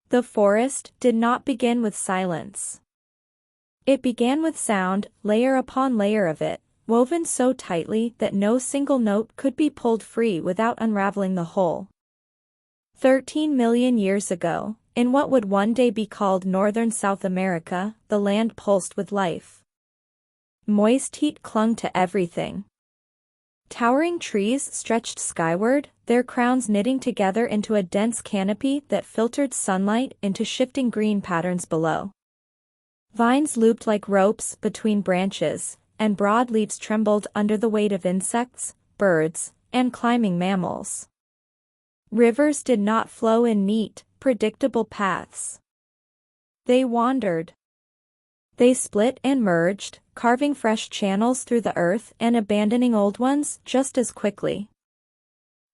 The forest did not begin with silence. It began with sound, layer upon layer of it, woven so tightly that no single note could be pulled free without unraveling the whole. 13 million years ago, in what would one day be called northern South America, the land pulsed with life. Moist heat clung to everything. Towering trees stretched skyward, their crowns knitting together into a dense canopy that filtered sunlight into shifting green patterns below. Vines looped like ropes between branches, and broad leaves trembled under the weight of insects, birds, and climbing mammals. Rivers did not flow in neat, predictable paths. They wandered. They split and merged, carving fresh channels through the earth and abandoning old ones just as quickly.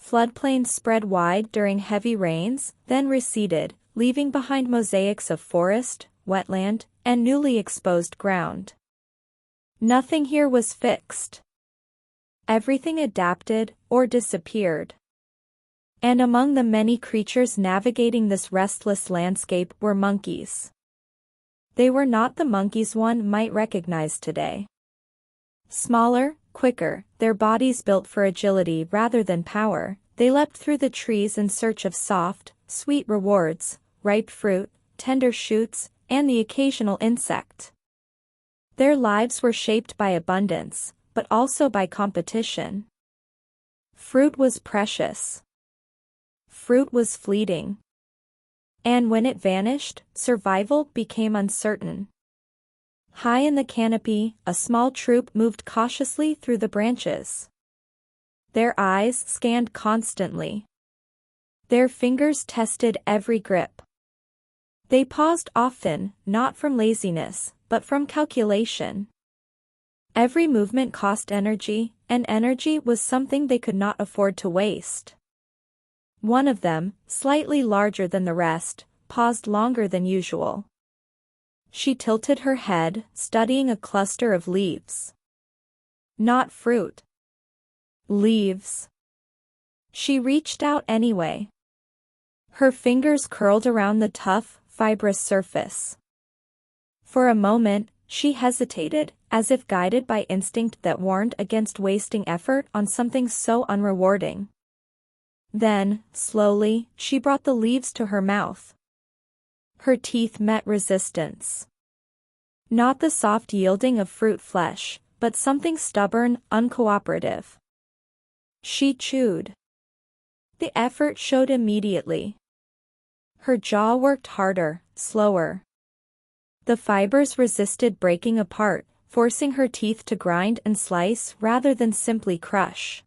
Floodplains spread wide during heavy rains, then receded, leaving behind mosaics of forest, wetland, and newly exposed ground. Nothing here was fixed. Everything adapted or disappeared. And among the many creatures navigating this restless landscape were monkeys. They were not the monkeys one might recognize today. Smaller, quicker, their bodies built for agility rather than power, they leapt through the trees in search of soft, sweet rewards, ripe fruit, tender shoots, and the occasional insect. Their lives were shaped by abundance, but also by competition. Fruit was precious. Fruit was fleeting. And when it vanished, survival became uncertain. High in the canopy, a small troop moved cautiously through the branches. Their eyes scanned constantly. Their fingers tested every grip. They paused often, not from laziness, but from calculation. Every movement cost energy, and energy was something they could not afford to waste. One of them, slightly larger than the rest, paused longer than usual. She tilted her head, studying a cluster of leaves. Not fruit. Leaves. She reached out anyway. Her fingers curled around the tough, fibrous surface. For a moment, she hesitated, as if guided by instinct that warned against wasting effort on something so unrewarding. Then, slowly, she brought the leaves to her mouth. Her teeth met resistance. Not the soft yielding of fruit flesh, but something stubborn, uncooperative. She chewed. The effort showed immediately. Her jaw worked harder, slower. The fibers resisted breaking apart, forcing her teeth to grind and slice rather than simply crush.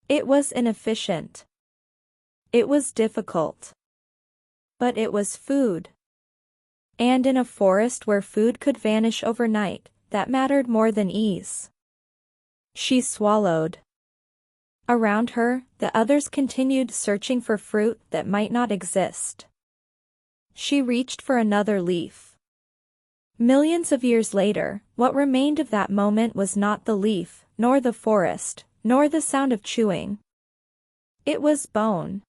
It was inefficient. It was difficult. But it was food. And in a forest where food could vanish overnight, that mattered more than ease. She swallowed. Around her, the others continued searching for fruit that might not exist. She reached for another leaf. Millions of years later, what remained of that moment was not the leaf, nor the forest, nor the sound of chewing. It was bone.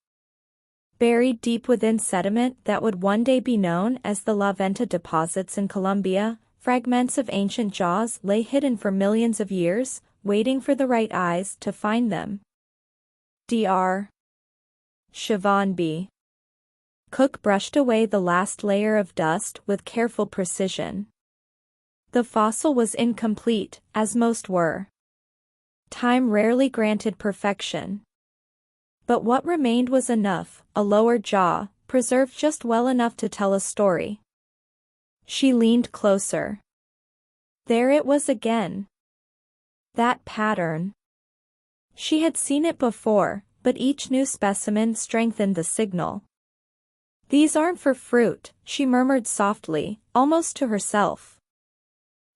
Buried deep within sediment that would one day be known as the La Venta deposits in Colombia, fragments of ancient jaws lay hidden for millions of years, waiting for the right eyes to find them. Dr. Siobhan B. Cook brushed away the last layer of dust with careful precision. The fossil was incomplete, as most were. Time rarely granted perfection. But what remained was enough, a lower jaw, preserved just well enough to tell a story. She leaned closer. There it was again. That pattern. She had seen it before, but each new specimen strengthened the signal. "These aren't for fruit," she murmured softly, almost to herself.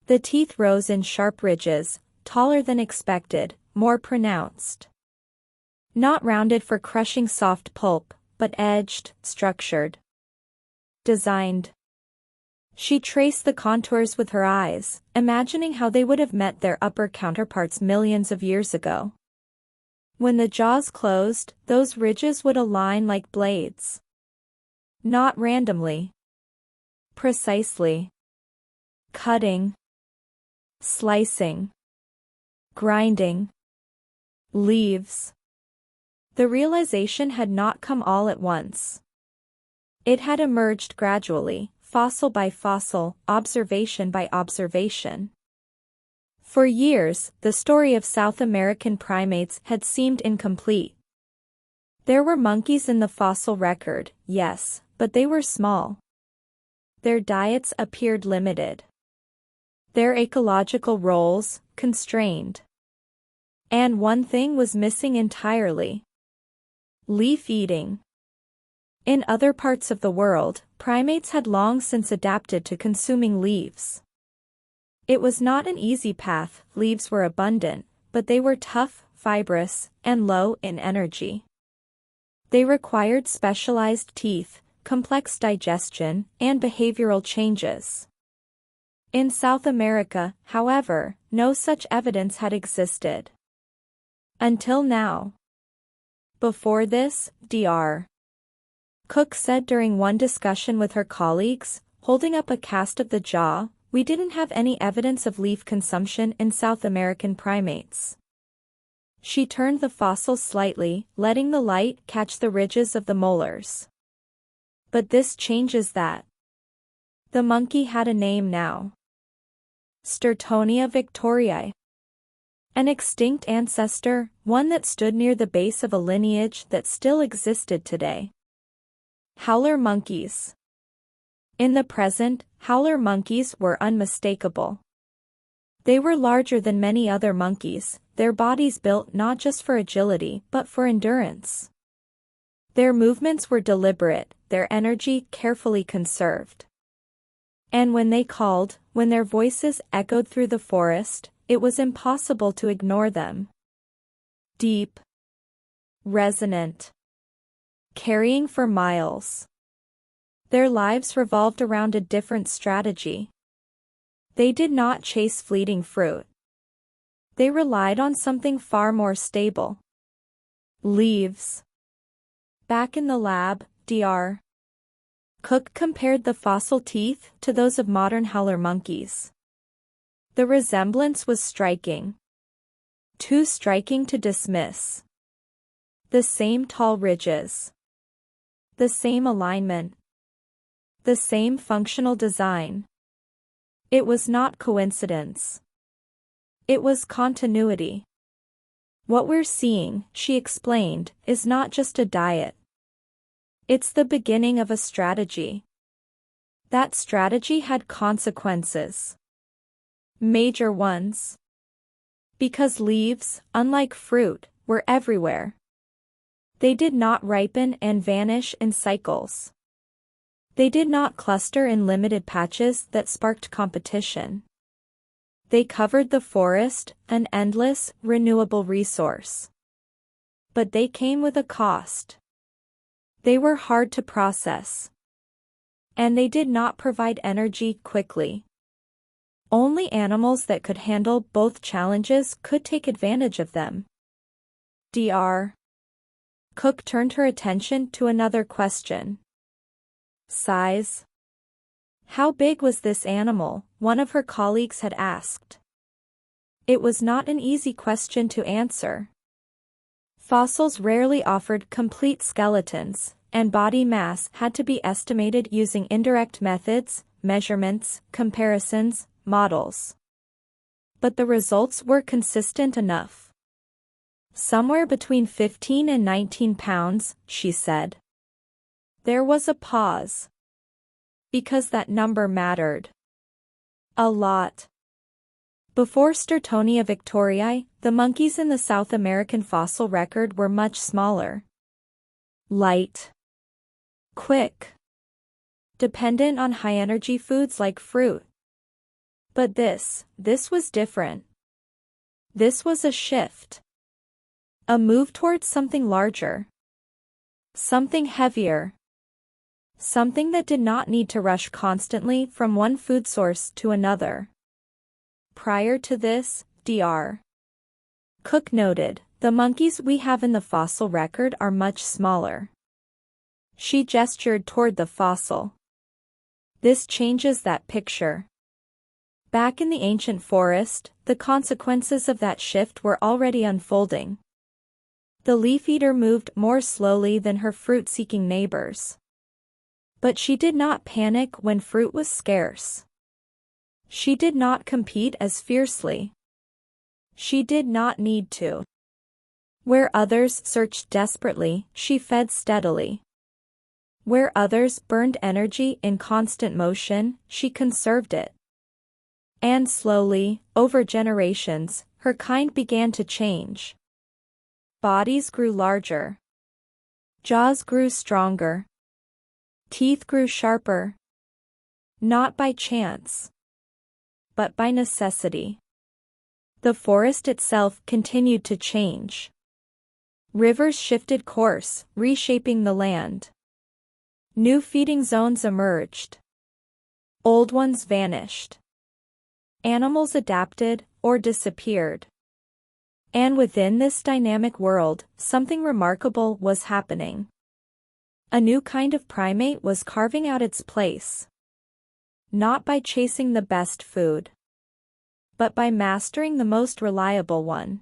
The teeth rose in sharp ridges, taller than expected, more pronounced. Not rounded for crushing soft pulp, but edged, structured. Designed. She traced the contours with her eyes, imagining how they would have met their upper counterparts millions of years ago. When the jaws closed, those ridges would align like blades. Not randomly. Precisely. Cutting. Slicing. Grinding. Leaves. The realization had not come all at once. It had emerged gradually, fossil by fossil, observation by observation. For years, the story of South American primates had seemed incomplete. There were monkeys in the fossil record, yes, but they were small. Their diets appeared limited. Their ecological roles, constrained. And one thing was missing entirely. Leaf eating. In other parts of the world, primates had long since adapted to consuming leaves. It was not an easy path, leaves were abundant, but they were tough, fibrous, and low in energy. They required specialized teeth, complex digestion, and behavioral changes. In South America, however, no such evidence had existed. Until now. Before this, Dr. Cook said during one discussion with her colleagues, holding up a cast of the jaw, we didn't have any evidence of leaf consumption in South American primates. She turned the fossil slightly, letting the light catch the ridges of the molars. But this changes that. The monkey had a name now. Stertonia victoriae. An extinct ancestor, one that stood near the base of a lineage that still existed today. Howler monkeys. In the present, howler monkeys were unmistakable. They were larger than many other monkeys, their bodies built not just for agility but for endurance. Their movements were deliberate, their energy carefully conserved. And when they called, when their voices echoed through the forest, it was impossible to ignore them. Deep. Resonant. Carrying for miles. Their lives revolved around a different strategy. They did not chase fleeting fruit. They relied on something far more stable. Leaves. Back in the lab, Dr. Cook compared the fossil teeth to those of modern howler monkeys. The resemblance was striking. Too striking to dismiss. The same tall ridges. The same alignment. The same functional design. It was not coincidence. It was continuity. What we're seeing, she explained, is not just a diet. It's the beginning of a strategy. That strategy had consequences. Major ones. Because leaves, unlike fruit, were everywhere. They did not ripen and vanish in cycles. They did not cluster in limited patches that sparked competition. They covered the forest, an endless, renewable resource. But they came with a cost. They were hard to process. And they did not provide energy quickly. Only animals that could handle both challenges could take advantage of them. Dr. Cook turned her attention to another question. Size. How big was this animal? One of her colleagues had asked. It was not an easy question to answer. Fossils rarely offered complete skeletons, and body mass had to be estimated using indirect methods, measurements, comparisons, models. But the results were consistent enough. Somewhere between 15 and 19 pounds, she said. There was a pause. Because that number mattered. A lot. Before Stertonia victoriae, the monkeys in the South American fossil record were much smaller. Light. Quick. Dependent on high-energy foods like fruit. But this was different. This was a shift. A move towards something larger. Something heavier. Something that did not need to rush constantly from one food source to another. Prior to this, Dr. Cook noted, the monkeys we have in the fossil record are much smaller. She gestured toward the fossil. This changes that picture. Back in the ancient forest, the consequences of that shift were already unfolding. The leaf-eater moved more slowly than her fruit-seeking neighbors. But she did not panic when fruit was scarce. She did not compete as fiercely. She did not need to. Where others searched desperately, she fed steadily. Where others burned energy in constant motion, she conserved it. And slowly, over generations, her kind began to change. Bodies grew larger. Jaws grew stronger. Teeth grew sharper. Not by chance, but by necessity. The forest itself continued to change. Rivers shifted course, reshaping the land. New feeding zones emerged. Old ones vanished. Animals adapted or disappeared. And within this dynamic world, something remarkable was happening. A new kind of primate was carving out its place. Not by chasing the best food, but by mastering the most reliable one.